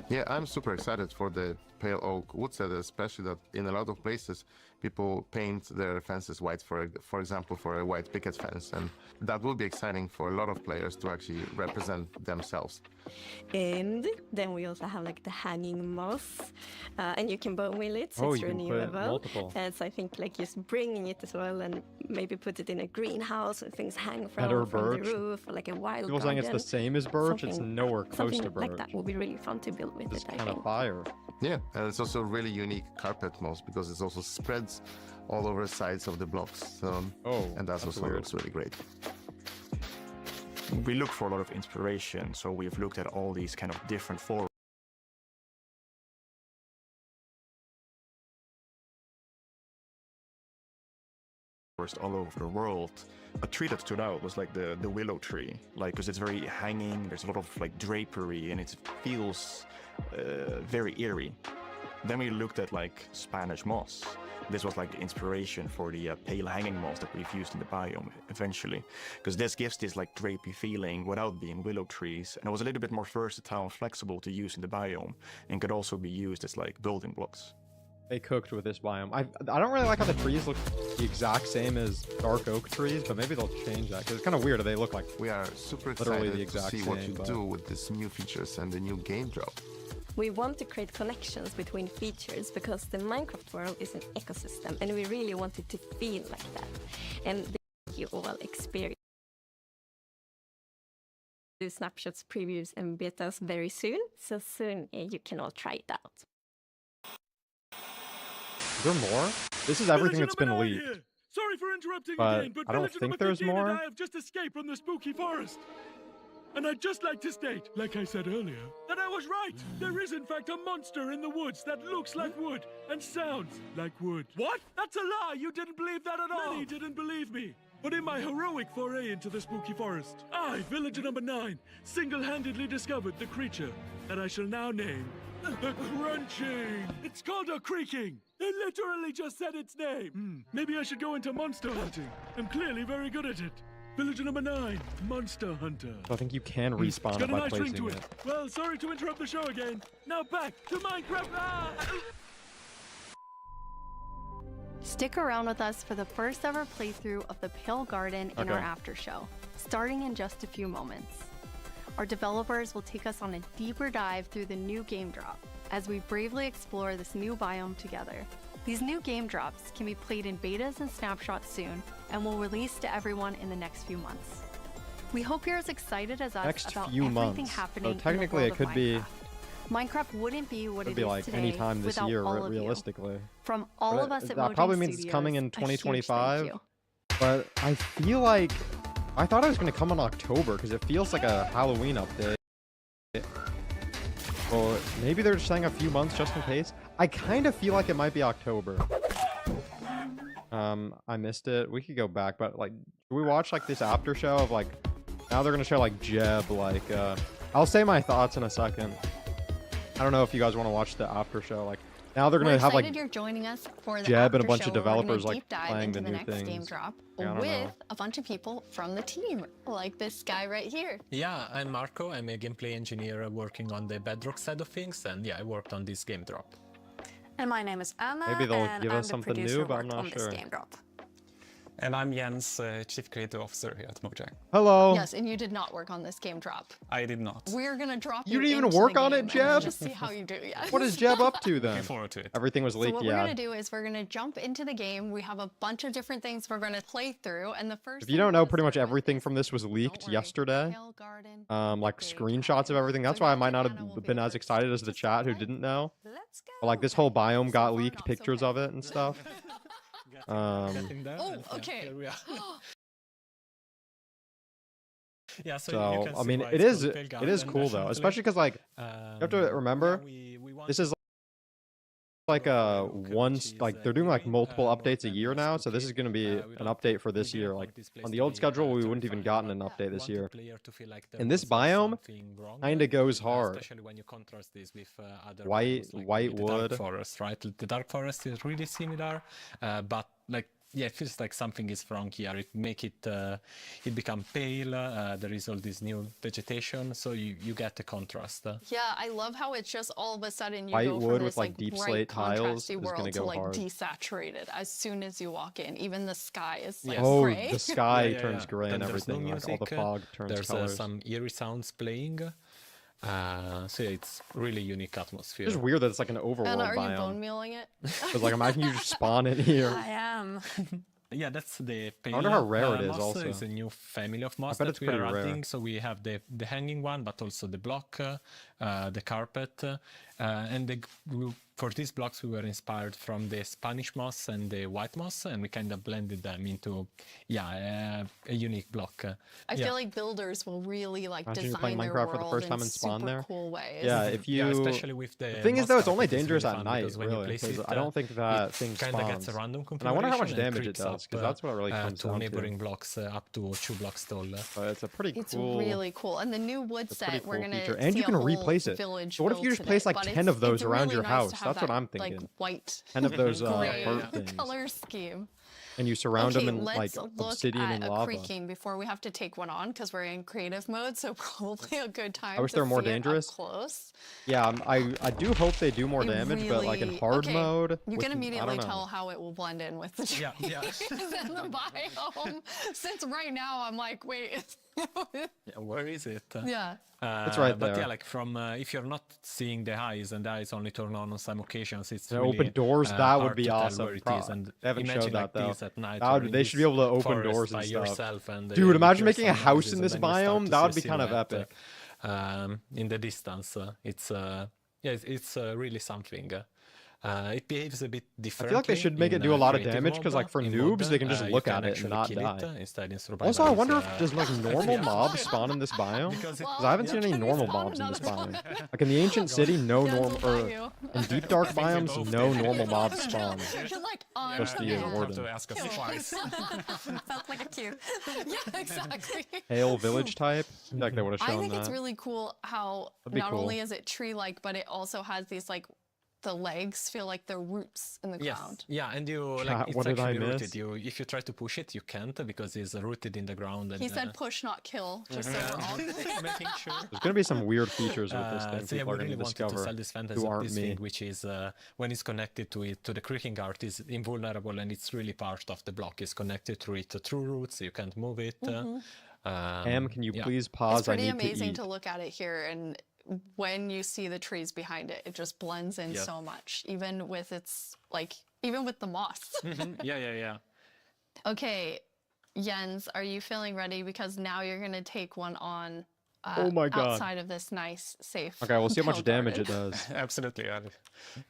Yeah, I'm super excited for the pale oak wood cedar, especially that in a lot of places people paint their fences white, for example, for a white picket fence, and that will be exciting for a lot of players to actually represent themselves. And then we also have like the hanging moss, and you can bone wheel it, so it's you can put renewable. multiple. So I think like just bringing it as well, and maybe put it in a greenhouse where things hang from Better the birch. roof, or like a wild People saying it's the garden. same as birch. It's Something- nowhere close something to birch. like that would be really fun to build with It's it, I kind of think. fire. Yeah, and it's also really unique carpet moss because it also spreads all over the sides of the blocks. So, and that's also weird. looks really great. We look for a lot of inspiration, so we've looked at all these kind of different forests all over the world. A tree that stood out was like the willow tree, like because it's very hanging. There's a lot of like drapery, and it feels very eerie. Then we looked at like Spanish moss. This was like the inspiration for the pale hanging moss that we've used in the biome eventually, because this gives this like drapey feeling without being willow trees, and it was a little bit more versatile and flexible to use in the biome, and could also be used as like building blocks. They cooked with this biome. I don't really like how the trees look the exact same as dark oak trees, but maybe they'll change that because it's kind of weird that they look like We are super literally excited the exact to see same. what you but- do with these new features and the new game drop. We want to create connections between features because the Minecraft world is an ecosystem, and we really want it to feel like that. And you all experience do snapshots, previews, and betas very soon. So soon you can all try it out. Is there more? This is everything Villager that's been number 9 leaked. here. Sorry for interrupting But again, but I don't Villager think number there's 15 and more. I have just escaped from the spooky forest. And I'd just like to state, like I said earlier, that I was right. There is in fact a monster in the woods that looks like wood and sounds like wood. What? That's a lie. You didn't believe that at all. Many didn't believe me. But in my heroic foray into the spooky forest, I, Villager number 9, single-handedly discovered the creature that I shall now name the Crunching. It's called a creaking. It literally just said its name. Maybe I should go into monster hunting. I'm clearly very good at it. Villager number 9, Monster Hunter. So I think you can respawn Got it a by nice ring placing to it. it. Well, sorry to interrupt the show again. Now back to Minecraft. Stick around with us for the first ever playthrough of the Pale Garden in our Okay. after show, starting in just a few moments. Our developers will take us on a deeper dive through the new game drop as we bravely explore this new biome together. These new game drops can be played in betas and snapshots soon and will release to everyone in the next few months. We hope you're as excited as us Next about few everything months. happening So technically, in it the could world be. of Minecraft wouldn't be what Could it be is like today any time this without year, all of you. realistically. From all But of us at that Mojang probably means it's coming in Studios, a huge thank 2025. you. But I feel like I thought it was going to come in October because it feels like a Halloween update. Or maybe they're just saying a few months just in case. I kind of feel like it might be October. I missed it. We could go back, but like, should we watch like this after show of like? Now they're gonna show like Jeb. Like, I'll say my thoughts in a second. I don't know if you guys want to watch the after show. Like, now they're We're gonna have excited like you're joining us for the Jeb and a after bunch show of where we're gonna developers like deep dive playing into the the new next things. game drop Yeah, I don't with know. a bunch of people from the team, like this guy right here. Yeah, I'm Marco. I'm a gameplay engineer working on the Bedrock side of things, and yeah, I worked on this game drop. And my name is Anna, Maybe they'll and give I'm us the something producer new, but I'm worked not on sure. this game drop. And I'm Jens, Chief Creative Officer here at Mojang. Hello. Yes, and you did not work on this game drop. I did not. We're gonna drop You you. didn't even into work the on game it, and Jeb? Just see how you do. Yeah. What is Jeb up to then? Looking forward to it. Everything was So leaked. what Yeah. we're gonna do is we're gonna jump into the game. We have a bunch of different things we're gonna play through, and the first. If you don't know, pretty much everything from this was leaked yesterday. Like screenshots of everything. That's why I might not have been as excited as the chat who didn't know. But like this whole biome got leaked, pictures of it and stuff. Oh, okay. Yeah, so, So you can I see mean, why it it's is called Pale it is Garden, cool though, definitely. especially because like you have to remember this is like like they're doing like multiple updates a year now, so this is going to be an update for this year. Like on the old schedule, we wouldn't even gotten an update this year. And this biome kind of goes hard. Especially when you contrast this with other White biomes, like white the wood. Dark Forest, right? The Dark Forest is really similar, but like yeah, it feels like something is wrong here. It make it it become pale. There is all this new vegetation, so you get the contrast. Yeah, I love how it's just all of a sudden you White go wood from with, this like, deep slate bright tiles contrasty is gonna world to go like hard. desaturated as soon as you walk in. Even the sky is like Oh, gray. the sky turns gray and Then there's no everything. Like all the music, fog turns there's colors. some eerie sounds playing. So yeah, it's really unique atmosphere. It's just weird that it's like an overworld Anna, are you biome. bone mealing it? Because like imagine you just spawn in here. I am. Yeah, that's the pale. I wonder how rare it is moss. also. It's a new family of moss bet that it's we are pretty rare. adding. So we have the hanging one, but also the block, the carpet, and for these blocks we were inspired from the Spanish moss and the white moss, and we kind of blended them into a unique block. I feel like builders will really like Imagine you're design playing their Minecraft for world the first time in and spawn super there. cool ways. Yeah, if you. especially with the thing is moss though, it's carpet, only it's really dangerous at fun night, because when you really. place 'Cause it, I don't think that it thing kinda spawns. gets a random And I wonder how much configuration and damage it creeps does, because up, that's what it really comes to down neighboring to. blocks up to 2 blocks tall. But it's a pretty It's cool. really cool. And the new wood It's a pretty set, we're cool gonna feature. And see you can a whole replace it. village So what if you built just place today, like but 10 of it's those around really your nice house? to have That's what that, I'm thinking. Like white 10 of those gray heart things. color scheme. And you surround Okay, them in like let's look obsidian at and a lava. creaking before we have to take one on because we're in creative mode. So probably a good time. I wish to they were more see it up dangerous. close. Yeah, I do hope they do more It damage, but like in really- hard okay, mode. You with- can I immediately don't know. tell how it will blend in with the trees Yeah, yeah. and the biome. Since right now I'm like, wait. Yeah, where is it? Yeah. It's right But there. yeah, like from if you're not seeing the eyes and the eyes only turn on some occasions, it's The really, open doors, that hard would be to tell awesome. where it Pro- is. And they haven't imagine showed like that, though. this at night. That would- or in they should be this able to open forest doors and by stuff. yourself and, Dude, imagine hear making a some house noises in and this then you start biome. to That see would a be kind of silhouette, epic. in the distance. It's yeah, it's really something. It behaves a bit I differently. feel like they should make it in, do a lot of creative damage mode. because, like, for In noobs, mode, they can just you look can at it and actually not kill die. it, instead in survival. Also, I it's, wonder if there's like normal yeah. mobs spawn in this biome Because because I haven't seen any normal mobs in this biome. Like in the ancient city, no normal. Or in deep dark biomes, no normal mobs spawn. You're like, Just to use You have warden. to ask us twice. Felt like a cue. Yeah, exactly. Hail village type. I feel like they would have I shown think that. it's really cool how That'd be not cool. only is it tree-like, but it also has these like the legs feel like they're roots in the Yes. ground. Yeah, and you Chat, like it's what did I actually miss? rooted. If you try to push it, you can't because it's rooted in the ground. And, He said push, not kill, just so we're all making sure. There's gonna be some weird features with this thing So yeah, people we are really gonna wanted to discover sell this fantasy who of aren't this me. thing, which is when it's connected to it, to the creaking art, is invulnerable and it's really part of the block. It's connected to it through roots. You can't move it. Em, can you yeah. please pause? It's I pretty need amazing to to eat. look at it here, and when you see the trees behind it, it just blends in Yeah. so much, even with its like, even with the moss. Yeah. Okay, Jens, are you feeling ready? Because now you're gonna take one on. Oh my God. Outside of this nice, safe. Okay, we'll see how much pill damage it garden. does. Absolutely,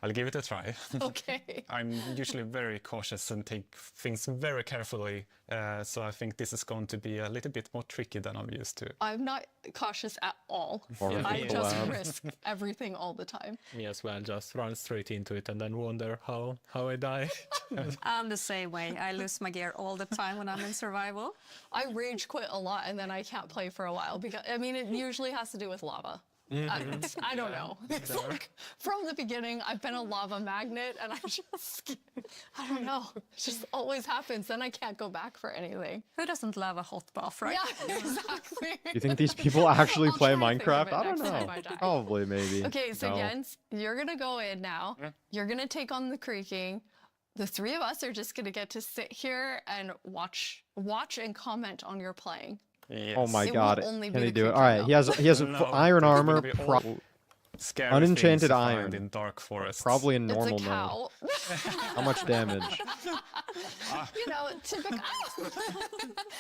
I'll give it a try. Okay. I'm usually very cautious and take things very carefully, so I think this is going to be a little bit more tricky than I'm used to. I'm not cautious at all. Or I the just lab. risk everything all the time. Yes, well, just run straight into it and then wonder how I die. I'm the same way. I lose my gear all the time when I'm in survival. I rage quit a lot and then I can't play for a while because I mean it usually has to do with lava. I don't know. It's like from the beginning I've been a lava magnet and I don't know. It just always happens. Then I can't go back for anything. Who doesn't love a hot bath, right? Yeah, exactly. Do you think these people actually I'll play try to think of Minecraft? it I don't next time know. I die. Probably, maybe. Okay, so No. Jens, you're gonna go in now. You're gonna take on the creaking. The three of us are just gonna get to sit here and watch and comment on your playing. Oh my It will God! only Can be he the do it? creature, All right, though. he has No, iron it's armor, gonna be all scary unenchanted things to find iron, in dark forests. probably in It's a normal mode. cow. How much damage? You know, typical.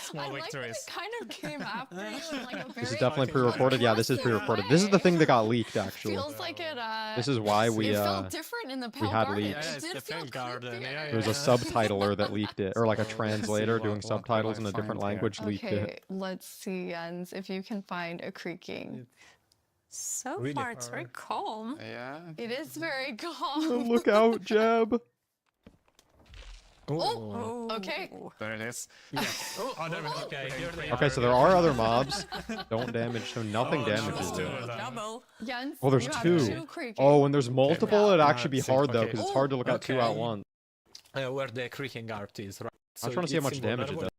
Small I like that victories. it kind of came after you in like a very. This is definitely pre-recorded. Yeah, this is pre-recorded. This is the thing that got leaked, actually. Feels like it. This is why we It felt different in the Pale had Garden. leaks. It Yeah, it's did the feel Pale Garden. Yeah, There was a subtitler that leaked it, or like a translator doing what subtitles in I a different find here. language leaked Okay, it. let's see, Jens, if you can find a creaking. So Really far, it's very calm. Yeah. It is very Oh, calm. look out, Jeb! Oh, okay. There it is. Yes. Oh, there we go. Okay, here they Okay, are. so there are other mobs. Don't damage, so nothing Oh, damages no. it. Double. Jens, Oh, there's you have two. creaking. Oh, when there's multiple, it'd Ah, actually be sick, hard though, okay. because it's hard to look at two at Okay. once. Where the creaking art is, right? I just want to see how much damage it does.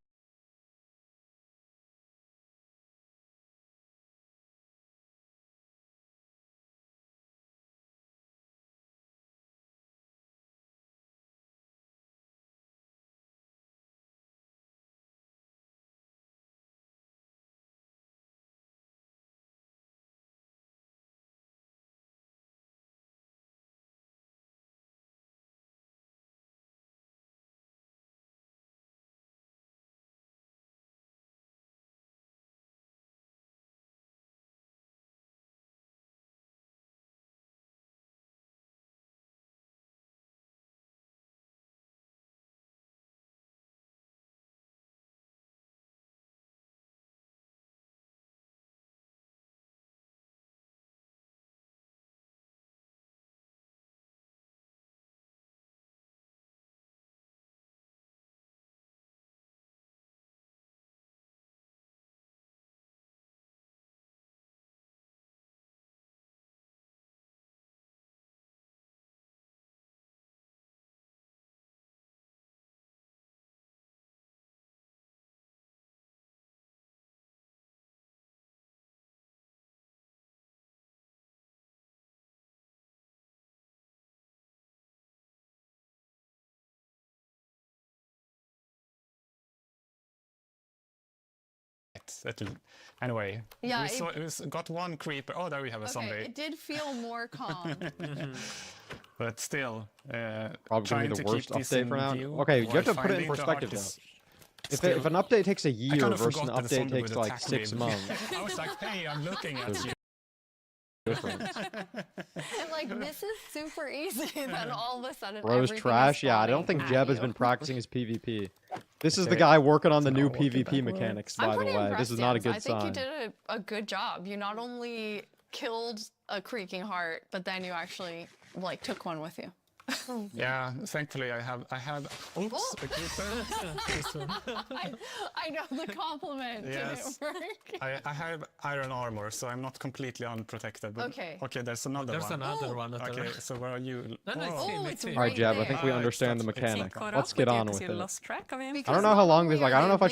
Anyway, Yeah, we got one creeper. Oh, there we have a zombie. It did feel more calm. But still, Probably trying the to worst keep this update in for now. view Okay, you while have to put it in finding the perspective though. heart is If an update takes a I year kind of versus an forgot that the update zombie takes would like attack 6 me. months, I was like, hey, I'm looking at you. difference. And like, this is super easy, then all of a sudden Bro's everything is trash. Yeah, I don't think spawning Jeb at has you. been practicing his PvP. This is the Okay. guy working on the It's new not working PvP backwards. mechanics, I'm by the pretty way. impressed, This is not a Jens. good I think sign. you did a good job. You not only killed a creaking heart, but then you actually like took one with you. Yeah, thankfully I have. Oops, Oh. a creeper. I know the compliment Yes. didn't work. I have iron armor, so I'm not completely unprotected. But Okay. Okay, there's another There's one. another one. Okay, so where are you? No, no, it's Whoa. him, Oh, it's it's him. All right, right Jeb, I think we there. understand the It's- it's- mechanic. Caught Let's up get with you on 'cause with you it. lost track of him. I don't know how long this. Like, I don't know if I